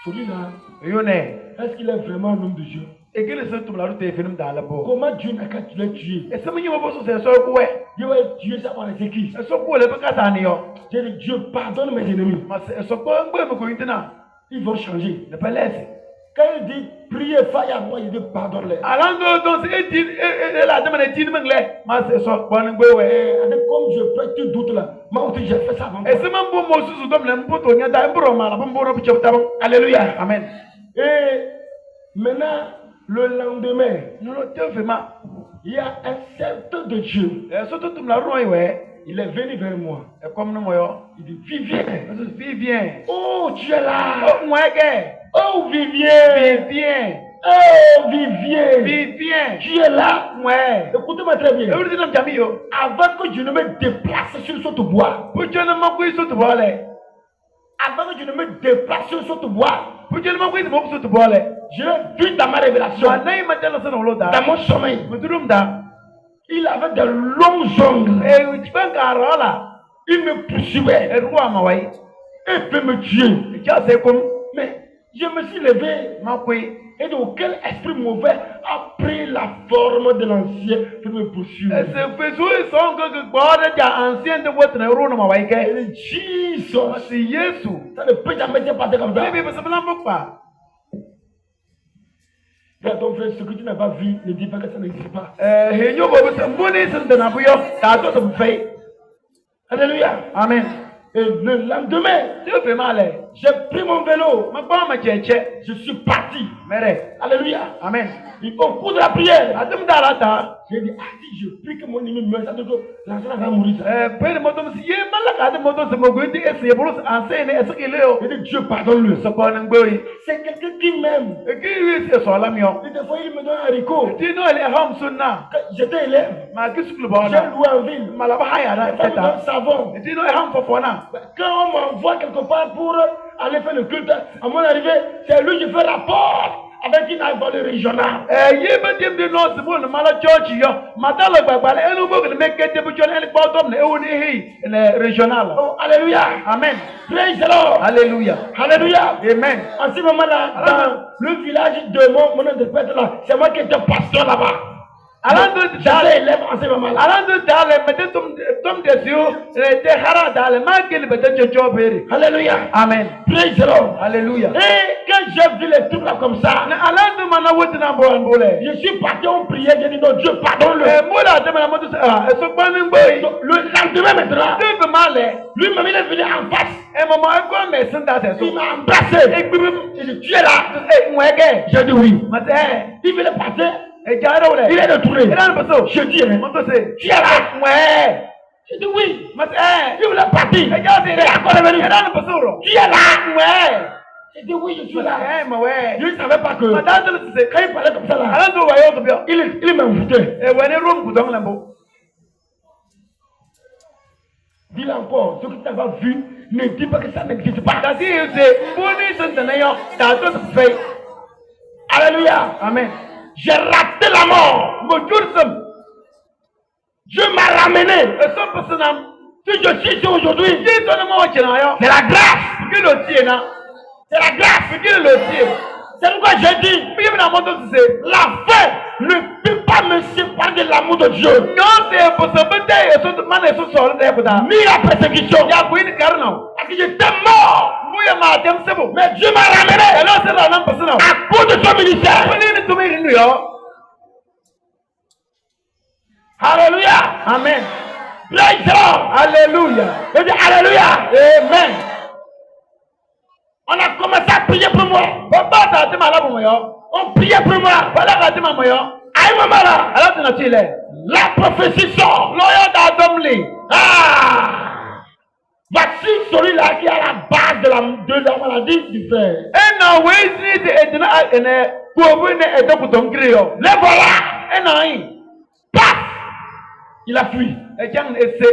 Speaker 1: Celui-là,
Speaker 2: Et on est.
Speaker 1: est-ce qu'il est vraiment un homme de Dieu?
Speaker 2: Et que les autres, tu me l'as dit, film dans la boue.
Speaker 1: Comment Dieu n'a qu'à tuer?
Speaker 2: Et ça me dit, c'est ça, quoi.
Speaker 1: Dieu va tuer ça par les qui?
Speaker 2: Et ça, quoi, les peccats à Nio.
Speaker 1: J'ai dit, Dieu pardonne mes ennemis.
Speaker 2: Mais c'est quoi, un peu, mais maintenant.
Speaker 1: Ils vont changer.
Speaker 2: Ne pas laisser.
Speaker 1: Quand il dit, priez, faille à moi, il dit, pardonne-les.
Speaker 2: Alors, donc, c'est la demande est dit, mais c'est ça, bon,
Speaker 1: Avec comme je peux, tu doutes là. Moi aussi, j'ai fait ça avant.
Speaker 2: et c'est même pour moi, sous le domaine, pour ton yada, un peu mal, un peu de chapter.
Speaker 1: Alléluia.
Speaker 2: Amen.
Speaker 1: Et maintenant, le lendemain,
Speaker 2: Nous ne te faisons pas.
Speaker 1: il y a un certain de Dieu.
Speaker 2: Et surtout, tu me l'as dit, ouais.
Speaker 1: Il est venu vers moi.
Speaker 2: Et comme nous, moi,
Speaker 1: Il dit, Vivien.
Speaker 2: Vivien.
Speaker 1: Oh, tu es là.
Speaker 2: Oh, moi, gay.
Speaker 1: Oh, Vivien.
Speaker 2: Vivien.
Speaker 1: Oh, Vivien.
Speaker 2: Vivien.
Speaker 1: Tu es là.
Speaker 2: Ouais.
Speaker 1: Écoutez-moi très bien.
Speaker 2: Et vous dites, Jami, yo.
Speaker 1: Avant que je ne me déplace sur le saute-bois.
Speaker 2: Pour Dieu ne m'en couille sur te boire, là.
Speaker 1: Avant que je ne me déplace sur le saute-bois.
Speaker 2: Pour Dieu ne m'en couille sur te boire, là.
Speaker 1: Je l'ai vu dans ma révélation.
Speaker 2: Maintenant, il m'a dit, là, c'est dans l'autre.
Speaker 1: Dans mon sommeil.
Speaker 2: Mais tout le monde a.
Speaker 1: Il avait de longs ongles.
Speaker 2: Et tu peux encore là.
Speaker 1: Il me poursuivait.
Speaker 2: Et roi, ma way.
Speaker 1: Il peut me tuer.
Speaker 2: Et tu as c'est comme.
Speaker 1: Mais je me suis levé.
Speaker 2: Ma couille.
Speaker 1: Et donc, quel esprit mauvais a pris la forme de l'ancien pour me poursuivre?
Speaker 2: Et c'est fait sous les sons que God a ancien de votre neurone, ma way.
Speaker 1: Et Jesus.
Speaker 2: C'est Yesu.
Speaker 1: Ça ne peut jamais se passer comme ça.
Speaker 2: Mais ça ne peut pas.
Speaker 1: Frère, ton frère, ce que tu n'as pas vu, ne dis pas que ça n'existe pas.
Speaker 2: Et nous, c'est un bon essai de Nabuyo. T'as tout de fait.
Speaker 1: Alléluia.
Speaker 2: Amen.
Speaker 1: Et le lendemain,
Speaker 2: Tu fais mal.
Speaker 1: j'ai pris mon vélo.
Speaker 2: Ma femme m'a dit,
Speaker 1: Je suis parti.
Speaker 2: mais.
Speaker 1: Alléluia.
Speaker 2: Amen.
Speaker 1: Au cours de la prière,
Speaker 2: Adam Dalata.
Speaker 1: j'ai dit, si je prie que mon ennemi meure, ça doit l'enfant va mourir.
Speaker 2: Père Motom, si il y a mal à la moto, c'est mon goût, et c'est pour enseigner, est-ce qu'il est au.
Speaker 1: J'ai dit, Dieu pardonne-le.
Speaker 2: Ce qu'on a eu.
Speaker 1: C'est quelqu'un qui m'aime.
Speaker 2: Et qui est sur la mienne.
Speaker 1: Et des fois, il me donne un haricot.
Speaker 2: Tu know, elle est home sonna.
Speaker 1: Quand j'étais élève,
Speaker 2: Ma qui se le
Speaker 1: j'ai
Speaker 2: bon.
Speaker 1: loué en ville.
Speaker 2: Malabahaya,
Speaker 1: Ça me donne
Speaker 2: là.
Speaker 1: savon.
Speaker 2: Et tu know, elle est home for fona.
Speaker 1: Quand on m'envoie quelque part pour aller faire le culte, à mon arrivée, c'est lui qui fait rapport avec une envolée régionale.
Speaker 2: Yéba dim de non, c'est bon, le mal à George, yo. Madame le babal, elle nous veut le mec qui était pour elle, bottom, et on est le régional.
Speaker 1: Oh, alléluia.
Speaker 2: Amen.
Speaker 1: Praise the Lord.
Speaker 2: Alléluia.
Speaker 1: Alléluia.
Speaker 2: Amen.
Speaker 1: En ce moment-là, dans le village de mon nom de pète là, c'est moi qui étais pasteur là-bas.
Speaker 2: Alando
Speaker 1: J'allais élève en ce moment-là.
Speaker 2: Alando dale, mettez tom dessus, te hara dale, malgré le bête de Joe Berry.
Speaker 1: Alléluia.
Speaker 2: Amen.
Speaker 1: Praise the Lord.
Speaker 2: Alléluia.
Speaker 1: Et quand j'ai vu les trucs là comme ça,
Speaker 2: Alando mana wote na mbole.
Speaker 1: je suis parti en prière, j'ai dit non, Dieu pardonne-le.
Speaker 2: Mola de la moto, so panin boy.
Speaker 1: Donc, le lendemain maintenant,
Speaker 2: Tu veux mal,
Speaker 1: lui-même il est venu en face.
Speaker 2: et maman, un peu, mais c'est dans
Speaker 1: Il m'a embrassé. Il dit, tu es là.
Speaker 2: mwege.
Speaker 1: J'ai dit oui.
Speaker 2: Mate,
Speaker 1: Il venait passer.
Speaker 2: et jaro le.
Speaker 1: Il est retourné.
Speaker 2: Il a le passo.
Speaker 1: Je dis, hein,
Speaker 2: Moto c'est.
Speaker 1: tu es là.
Speaker 2: Ouais.
Speaker 1: J'ai dit oui.
Speaker 2: Mate,
Speaker 1: Il voulait partir.
Speaker 2: et jaro c'est.
Speaker 1: Il est encore revenu.
Speaker 2: Il a le passo.
Speaker 1: Tu es là.
Speaker 2: Ouais.
Speaker 1: J'ai dit oui, je suis là.
Speaker 2: Eh, ma ouais.
Speaker 1: Je ne savais pas que
Speaker 2: Madame, c'est.
Speaker 1: quand il parlait comme ça là,
Speaker 2: Alando voyons que bien.
Speaker 1: il m'invitait.
Speaker 2: Et when room ku dong lambo.
Speaker 1: Dis-le encore, ce que tu n'as pas vu, ne dis pas que ça n'existe pas.
Speaker 2: Dasi c'est boni sentanayo. Ta to fait.
Speaker 1: Alléluia.
Speaker 2: Amen.
Speaker 1: J'ai raté la mort.
Speaker 2: Mo jursum.
Speaker 1: Dieu m'a ramené.
Speaker 2: E so personam.
Speaker 1: Si je suis ici aujourd'hui,
Speaker 2: Qui donne moi chena yo.
Speaker 1: c'est la grâce.
Speaker 2: Qui le tient na.
Speaker 1: C'est la grâce.
Speaker 2: Qui le tient.
Speaker 1: C'est pourquoi j'ai dit,
Speaker 2: Puis na moto c'est.
Speaker 1: la fin ne peut pas me séparer de l'amour de Dieu.
Speaker 2: Non c'est pour se mettre et so man et so so le puta.
Speaker 1: Ni la persécution.
Speaker 2: Ya ku ni karna.
Speaker 1: Parce que j'étais mort.
Speaker 2: Muya ma dem sebo.
Speaker 1: Mais Dieu m'a ramené
Speaker 2: Alors c'est la nam persona.
Speaker 1: à cause de son ministère.
Speaker 2: Ko ni to me ni yo.
Speaker 1: Alléluia.
Speaker 2: Amen.
Speaker 1: Praise the Lord.
Speaker 2: Alléluia.
Speaker 1: Je dis Alléluia.
Speaker 2: Amen.
Speaker 1: On a commencé à prier pour moi.
Speaker 2: Papa ta te mala mo yo.
Speaker 1: On priait pour moi.
Speaker 2: Bala ka te mo yo.
Speaker 1: À un moment là,
Speaker 2: Alors tu na chile.
Speaker 1: la prophétie sort.
Speaker 2: Loyo da domli.
Speaker 1: Ah! Voici celui-là qui est à la base de la maladie du fer.
Speaker 2: Ena wezi de edina ene kuobu ne edokutongri yo.
Speaker 1: Le voilà.
Speaker 2: Ena yi.
Speaker 1: Paf! Il a fui.
Speaker 2: Ejang ese.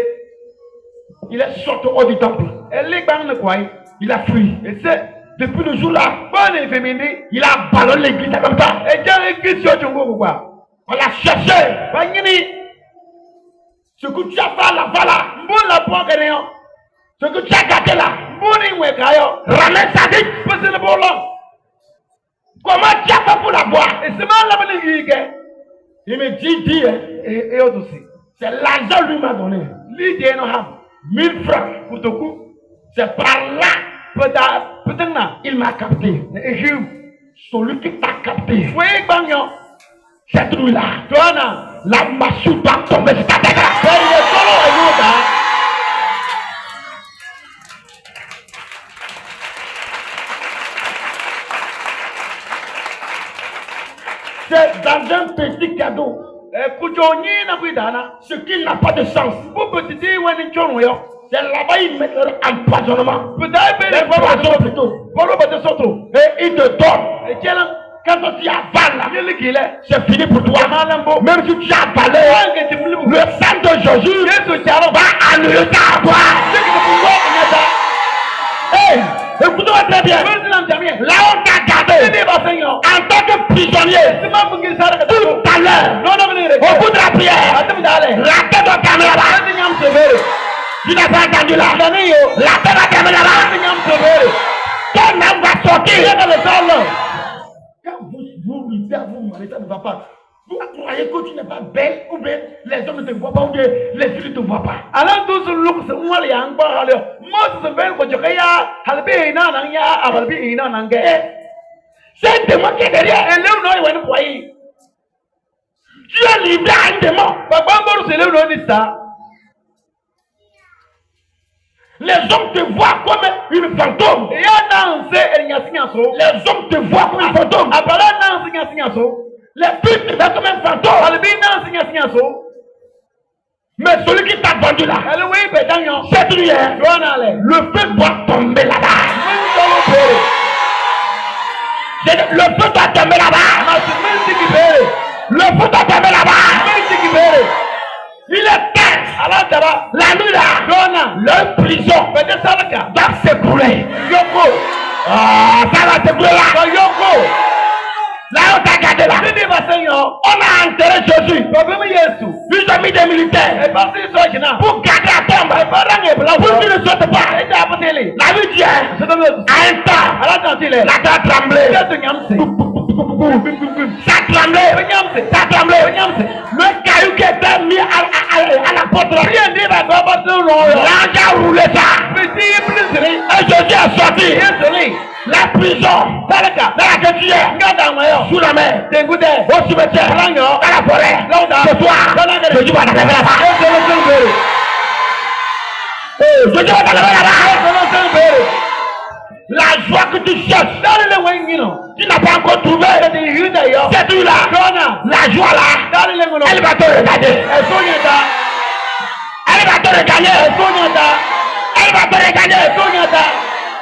Speaker 1: Il est sorti hors du temple.
Speaker 2: Eligbang ne kwai.
Speaker 1: Il a fui.
Speaker 2: Ese.
Speaker 1: Depuis le jour-là,
Speaker 2: Boni femini.
Speaker 1: il a ballonné l'église comme ça.
Speaker 2: Ejang ekisi ochungu kwa.
Speaker 1: On l'a cherché.
Speaker 2: Banyini.
Speaker 1: Ce que tu as fait là-bas là,
Speaker 2: Mbon la po keneyo.
Speaker 1: ce que tu as gâté là,
Speaker 2: Mboni wekayo.
Speaker 1: ramène ça vite.
Speaker 2: Pese le bolon.
Speaker 1: Comment tu as fait pour la boire?
Speaker 2: Esema la bani yike.
Speaker 1: Il me dit, hein,
Speaker 2: E otosi.
Speaker 1: c'est l'argent lui m'a donné.
Speaker 2: Li de no ham.
Speaker 1: 1000 francs.
Speaker 2: Kutoku.
Speaker 1: C'est par là
Speaker 2: Petengna.
Speaker 1: il m'a capté.
Speaker 2: Ehu.
Speaker 1: Celui qui t'a capté,
Speaker 2: We bangyo.
Speaker 1: c'est lui-là.
Speaker 2: Joana.
Speaker 1: La massue doit tomber sur ta tête.
Speaker 2: Seye solo ayuda.
Speaker 1: C'est dans un petit cadeau.
Speaker 2: Kujonyi na kuidana.
Speaker 1: Ce qui n'a pas de sens.
Speaker 2: Bubutiti wani chonu yo.
Speaker 1: C'est là-bas ils mettent leur empoisonnement.
Speaker 2: Pedai
Speaker 1: Les
Speaker 2: bele
Speaker 1: poissons plutôt.
Speaker 2: Bolo bate soto.
Speaker 1: Et ils te donnent.
Speaker 2: Echela.
Speaker 1: Quand tu avales là,
Speaker 2: Yeli kile.
Speaker 1: c'est fini pour toi.
Speaker 2: Malambo.
Speaker 1: Même si tu as avalé,
Speaker 2: Wange timulu.
Speaker 1: le sang de Jésus
Speaker 2: Yesu charo.
Speaker 1: va annuler ta voix.
Speaker 2: Seki kuwa nyata.
Speaker 1: Hey, écoute-moi très bien.
Speaker 2: President jamie.
Speaker 1: Là on t'a gardé
Speaker 2: Sidi basenyo.
Speaker 1: en tant que prisonnier
Speaker 2: Sima bungi sara kata.
Speaker 1: tout à l'heure.
Speaker 2: No no bene.
Speaker 1: Au bout de la prière,
Speaker 2: Atem dale.
Speaker 1: la tête de caméra là.
Speaker 2: Ati nyam severe.
Speaker 1: Tu n'as pas entendu là.
Speaker 2: Dani yo.
Speaker 1: La tête de caméra
Speaker 2: Ati
Speaker 1: là.
Speaker 2: nyam severe.
Speaker 1: Ton âme va sortir.
Speaker 2: Yeka le solo.
Speaker 1: Quand vous luttez à vous, ça ne va pas. Vous croyez que tu n'es pas belle ou bien les hommes ne te voient pas ou bien les filles ne te voient pas.
Speaker 2: Alan dusu luk se mwali yang ba halio. Moses ben ko jokaya halbi ina nang ya abalbi ina nang ge.
Speaker 1: C'est un démon qui est derrière.
Speaker 2: Elew no iwen kwai.
Speaker 1: Tu es livré à un démon.
Speaker 2: Baba boru se elew no ni sa.
Speaker 1: Les hommes te voient comme une fantôme.
Speaker 2: Ya nang se enya sinya so.
Speaker 1: Les hommes te voient comme une fantôme.
Speaker 2: Abala nang sinya so.
Speaker 1: Les filles te voient comme un fantôme.
Speaker 2: Halbi nang sinya so.
Speaker 1: Mais celui qui t'a vendu là,
Speaker 2: Elwe be danyo.
Speaker 1: c'est lui, hein.
Speaker 2: Joana le.
Speaker 1: Le feu doit tomber là-bas.
Speaker 2: Mun solo pere.
Speaker 1: Le feu doit tomber là-bas.
Speaker 2: Mas mun tiki pere.
Speaker 1: Le feu doit tomber là-bas.
Speaker 2: Mun tiki pere.
Speaker 1: Il est temps.
Speaker 2: Ala daba.
Speaker 1: La nuit là,
Speaker 2: Joana.
Speaker 1: leur prison
Speaker 2: Bede salaka.
Speaker 1: doit s'écrouler.
Speaker 2: Yoko.
Speaker 1: Ah, ça va s'écrouler là.
Speaker 2: Ba yoko.
Speaker 1: Là, on t'a gardé là.
Speaker 2: Sidi basenyo.
Speaker 1: On a enterré Jésus.
Speaker 2: Problème Yesu.
Speaker 1: Ils ont mis des militaires
Speaker 2: E parti so jina.
Speaker 1: pour garder la tombe.
Speaker 2: Barang e bla.
Speaker 1: Pour qu'ils ne sortent pas.
Speaker 2: E ja poteli.
Speaker 1: La vie dit, hein,
Speaker 2: Sedem.
Speaker 1: à un temps,
Speaker 2: Ala tantile.
Speaker 1: la terre tremblait.
Speaker 2: Yesu nyamse.
Speaker 1: Ça tremblait.
Speaker 2: Nyamse.
Speaker 1: Ça tremblait.
Speaker 2: Nyamse.
Speaker 1: Le caillou qui était mis à la porte là.
Speaker 2: Rien dit ba ba ba so lo.
Speaker 1: L'ange a roulé ça.
Speaker 2: Petit plisri.
Speaker 1: Et Jésus est sorti.
Speaker 2: Yesu.
Speaker 1: La prison
Speaker 2: Salaka.
Speaker 1: dans laquelle tu es,
Speaker 2: Ngada mayo.
Speaker 1: sous la mer,
Speaker 2: Tengude.
Speaker 1: au cimetière, dans la forêt, ce soir, Jésus va t'enlever là-bas.
Speaker 2: Yesu lo sembere.
Speaker 1: Jésus va t'enlever là-bas.
Speaker 2: Yesu lo sembere.
Speaker 1: La joie que tu cherches,
Speaker 2: Dale le wengino.
Speaker 1: tu n'as pas encore trouvé.
Speaker 2: Ede yuda yo.
Speaker 1: C'est lui là.
Speaker 2: Joana.
Speaker 1: La joie là,
Speaker 2: Dale le ngono.
Speaker 1: elle va te regarder.
Speaker 2: Esonyata.
Speaker 1: Elle va te regarder.
Speaker 2: Esonyata.
Speaker 1: Elle va te regarder.
Speaker 2: Esonyata.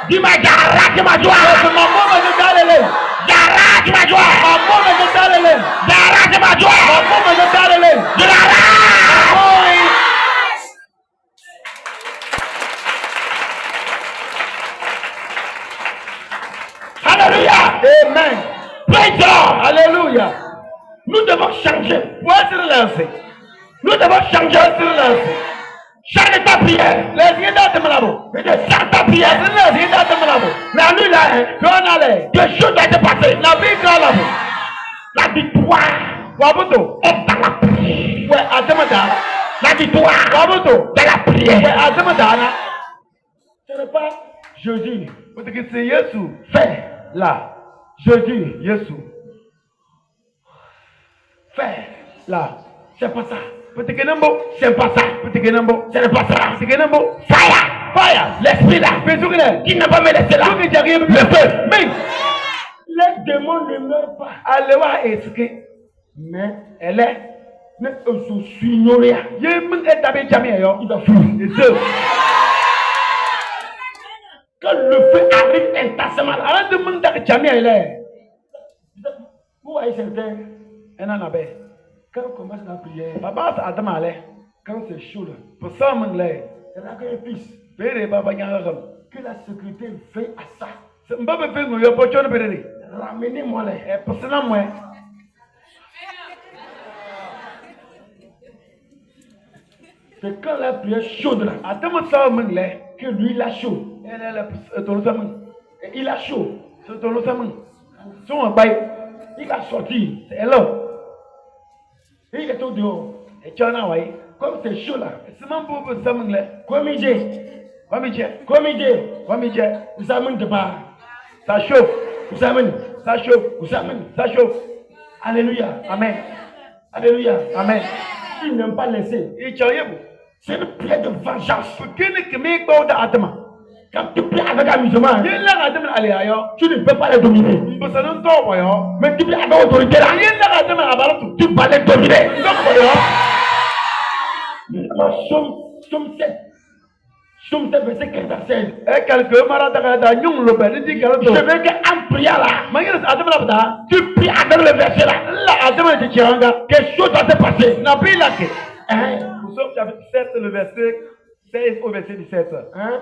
Speaker 1: Dis-moi, j'arrache ma joie.
Speaker 2: Mamoma de dalele.
Speaker 1: J'arrache ma joie.
Speaker 2: Mamoma de dalele.
Speaker 1: J'arrache ma joie.
Speaker 2: Mamoma de dalele.
Speaker 1: Je l'arrache.
Speaker 2: Oi.
Speaker 1: Alléluia.
Speaker 2: Amen.
Speaker 1: Praise the Lord.
Speaker 2: Alléluia.
Speaker 1: Nous devons changer.
Speaker 2: Voici lancé.
Speaker 1: Nous devons changer. Change ta prière.
Speaker 2: Les yeux de malabo.
Speaker 1: Et de faire ta prière.
Speaker 2: Les yeux de malabo.
Speaker 1: La nuit là, hein,
Speaker 2: Joana
Speaker 1: des choses doivent se passer.
Speaker 2: la vie kalabo.
Speaker 1: La victoire
Speaker 2: Wabuto.
Speaker 1: est dans la prière.
Speaker 2: Ouais, atemata.
Speaker 1: La victoire
Speaker 2: Wabuto.
Speaker 1: dans la
Speaker 2: Ouais,
Speaker 1: prière.
Speaker 2: atemata na.
Speaker 1: Ce n'est pas Jésus.
Speaker 2: Parce que c'est Yesu.
Speaker 1: Fais.
Speaker 2: Là.
Speaker 1: Jésus.
Speaker 2: Yesu.
Speaker 1: Fais.
Speaker 2: Là.
Speaker 1: C'est pas ça.
Speaker 2: Parce que nambo.
Speaker 1: C'est pas ça.
Speaker 2: Parce que nambo.
Speaker 1: Ce n'est pas ça.
Speaker 2: Parce que nambo.
Speaker 1: Fire.
Speaker 2: Fire.
Speaker 1: L'esprit là.
Speaker 2: Mais ce que là.
Speaker 1: Qui ne va me laisser là.
Speaker 2: Ce que j'arrive.
Speaker 1: Le feu.
Speaker 2: Mais.
Speaker 1: Les démons ne meurent pas.
Speaker 2: Alewa eske.
Speaker 1: Mais
Speaker 2: Elle est.
Speaker 1: ne se signorer.
Speaker 2: Ye mun etabe jamie yo.
Speaker 1: Il va fuir.
Speaker 2: Et ce.
Speaker 1: Que le feu arrive intensément.
Speaker 2: Arrête de me dire que jamais il est.
Speaker 1: Vous voyez certains,
Speaker 2: Un an après.
Speaker 1: quand on commence la prière,
Speaker 2: Papa, ça a demandé.
Speaker 1: quand c'est chaud là,
Speaker 2: Pour ça, mon lait.
Speaker 1: il y en a qu'un fils.
Speaker 2: Père, papa, il y a un homme.
Speaker 1: Que la sécurité veille à ça.
Speaker 2: C'est un peu plus de temps, il y a pas de
Speaker 1: Ramenez-moi là.
Speaker 2: temps. Parce que là, moi.
Speaker 1: C'est quand la prière chaude là,
Speaker 2: Attends, ça, mon lait.
Speaker 1: que lui il a chaud.
Speaker 2: Elle est ton samun.
Speaker 1: Et il a chaud.
Speaker 2: C'est ton samun. Son bail.
Speaker 1: Il va sortir.
Speaker 2: C'est là.
Speaker 1: Et il est au dehors.
Speaker 2: Et tu en as, oui.
Speaker 1: Comme c'est chaud là.
Speaker 2: C'est mon pauvre samun lait.
Speaker 1: Comme il dit.
Speaker 2: Comme il dit.
Speaker 1: Comme il dit.
Speaker 2: Comme il dit.
Speaker 1: Vous amènez de part.
Speaker 2: Ça chauffe.
Speaker 1: Vous amènez.
Speaker 2: Ça chauffe.
Speaker 1: Vous amènez.
Speaker 2: Ça chauffe.
Speaker 1: Alléluia.
Speaker 2: Amen.
Speaker 1: Alléluia.
Speaker 2: Amen.
Speaker 1: Il n'aime pas laisser.
Speaker 2: Et tu as eu.
Speaker 1: C'est une prière de vengeance.
Speaker 2: Pour qui ne me pas d'Adama.
Speaker 1: Quand tu pries avec amusement,
Speaker 2: Il y a Adama aller ailleurs.
Speaker 1: tu ne peux pas les dominer.
Speaker 2: Parce que nous sommes voyons.
Speaker 1: Mais tu pries avec autorité là.
Speaker 2: Il y a Adama à Balatou.
Speaker 1: Tu vas les dominer.
Speaker 2: Donc voyons.
Speaker 1: Somme 7. Somme 7, verset 15 à 16.
Speaker 2: Et quelques maradagada, nous le père, dit que
Speaker 1: Je veux qu'en priant là,
Speaker 2: Maïs Adama là,
Speaker 1: tu pries avec le verset là.
Speaker 2: là, Adama dit Tiranga.
Speaker 1: Quelque chose doit se passer.
Speaker 2: N'a pas eu la queue.
Speaker 1: Hein?
Speaker 2: Nous sommes chapitre 7, le verset 16 au verset 17.
Speaker 1: Hein?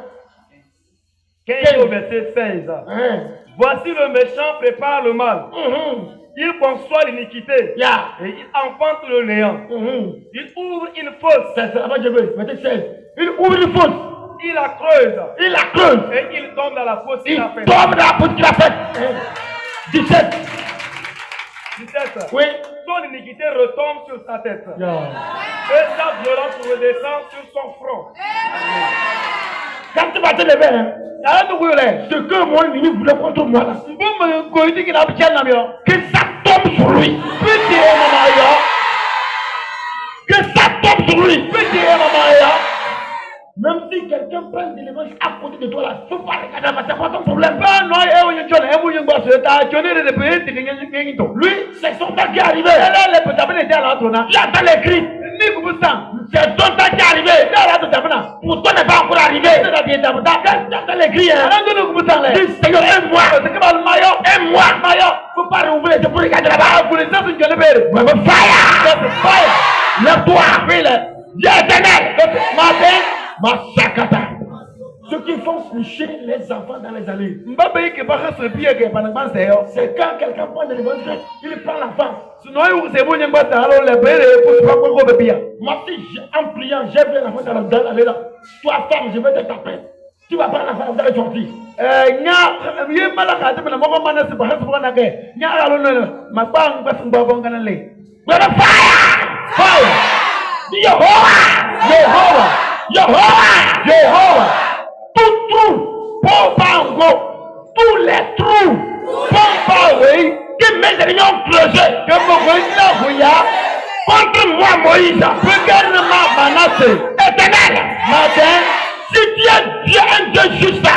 Speaker 2: 15 au verset 16.
Speaker 1: Hein?
Speaker 2: Voici le méchant prépare le mal. Il conçoit l'iniquité.
Speaker 1: Yeah.
Speaker 2: Et il enfante le néant. Il ouvre une fosse.
Speaker 1: C'est ça, je veux. Verset 16. Il ouvre une fosse.
Speaker 2: Il la creuse.
Speaker 1: Il la creuse.
Speaker 2: Et il tombe dans la fosse
Speaker 1: Il
Speaker 2: qu'il a
Speaker 1: tombe
Speaker 2: faite.
Speaker 1: dans la fosse qu'il a faite. 17.
Speaker 2: 17.
Speaker 1: Oui.
Speaker 2: Son iniquité retombe sur sa tête.
Speaker 1: Yeah.
Speaker 2: Et sa violence redescend sur son front.
Speaker 1: Quand tu vas te lever, hein, ce que mon ennemi voulait contre moi là, que ça tombe sur lui. Que ça tombe sur lui. Même si quelqu'un prend des éléments à côté de toi là, il ne faut pas regarder, c'est pas ton problème. Lui, c'est son temps qui est arrivé. Il attend les cris. C'est ton temps qui est arrivé. Pour toi n'est pas encore arrivé. Il attend les cris. Dis Seigneur, aime-moi. Aime-moi. Il ne faut pas rouvrir les yeux pour regarder là-bas. Fire. Lève-toi. Dieu éternel. Massacata. Ceux qui font coucher les enfants dans les allées. C'est quand quelqu'un prend de l'évangile, il prend l'enfant. Moi, si en priant, j'ai vu l'enfant dans l'allée là. Toi, femme, je vais te taper. Tu vas prendre l'enfant, vous allez sortir. Fire! Jéhovah! Tout trou, tous les trous, que mes ennemis ont creusé, contre moi, Moïse, éternel, si tu es Dieu, un Dieu juste,